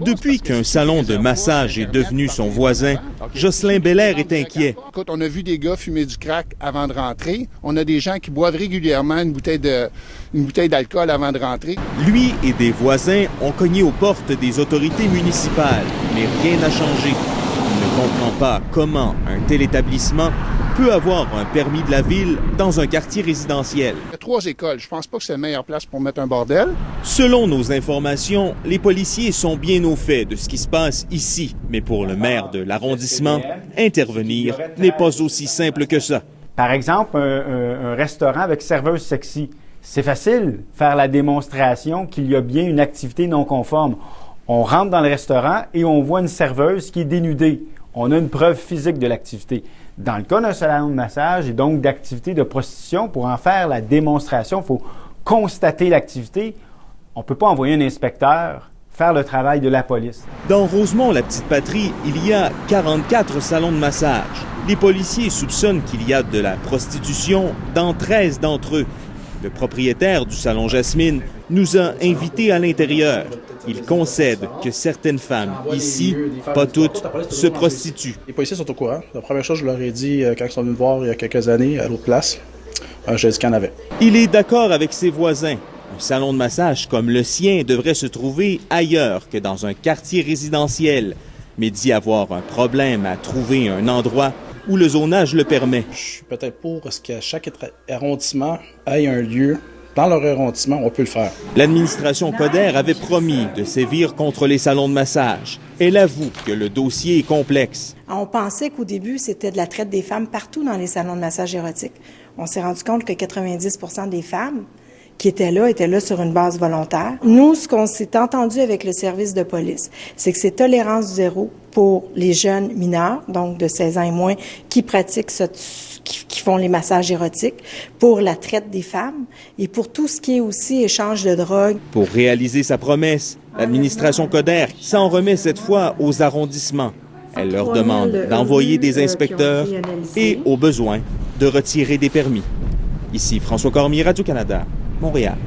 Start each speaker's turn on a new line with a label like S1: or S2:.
S1: Depuis qu'un salon de massage est devenu son voisin, Jocelyn Belair est inquiet.
S2: Quand on a vu des gars fumer du crack avant de rentrer, on a des gens qui boivent régulièrement une bouteille d'alcool avant de rentrer.
S1: Lui et des voisins ont cogné aux portes des autorités municipales, mais rien n'a changé. Il ne comprend pas comment un tel établissement peut avoir un permis de la ville dans un quartier résidentiel.
S2: Il y a 3 écoles. Je pense pas que c'est la meilleure place pour mettre un bordel.
S1: Selon nos informations, les policiers sont bien au fait de ce qui se passe ici. Mais pour le maire de l'arrondissement, intervenir n'est pas aussi simple que ça.
S3: Par exemple, un restaurant avec serveuse sexy. C'est facile faire la démonstration qu'il y a bien une activité non conforme. On rentre dans le restaurant et on voit une serveuse qui est dénudée. On a une preuve physique de l'activité. Dans le cas d'un salon de massage et donc d'activité de prostitution, pour en faire la démonstration, il faut constater l'activité. On ne peut pas envoyer un inspecteur faire le travail de la police.
S1: Dans Rosemont-la-Petite-Patrie, il y a 44 salons de massage. Les policiers soupçonnent qu'il y a de la prostitution dans 13 d'entre eux. Le propriétaire du salon Jasmine nous a invités à l'intérieur. Il concède que certaines femmes ici, pas toutes, se prostituent.
S4: Les policiers sont au courant. La première chose que je leur ai dit quand ils sont venus me voir il y a quelques années à l'autre place, j'ai dit qu'il y en avait.
S1: Il est d'accord avec ses voisins. Un salon de massage comme le sien devrait se trouver ailleurs que dans un quartier résidentiel, mais dit avoir un problème à trouver un endroit où le zonage le permet.
S4: Je suis peut-être pour ce qu'à chaque arrondissement ait un lieu. Dans leur arrondissement, on peut le faire.
S1: L'administration Coderre avait promis de sévir contre les salons de massage. Elle avoue que le dossier est complexe.
S5: On pensait qu'au début, c'était de la traite des femmes partout dans les salons de massage érotique. On s'est rendu compte que 90% des femmes qui étaient là sur une base volontaire. Nous, ce qu'on s'est entendu avec le service de police, c'est que c'est tolérance zéro pour les jeunes mineurs, donc de 16 ans et moins, qui pratiquent qui font les massages érotiques, pour la traite des femmes et pour tout ce qui est aussi échange de drogue.
S1: Pour réaliser sa promesse, l'administration Coderre s'en remet cette fois aux arrondissements. Elle leur demande d'envoyer des inspecteurs et, au besoin, de retirer des permis. Ici François Cormier, Radio-Canada, Montréal.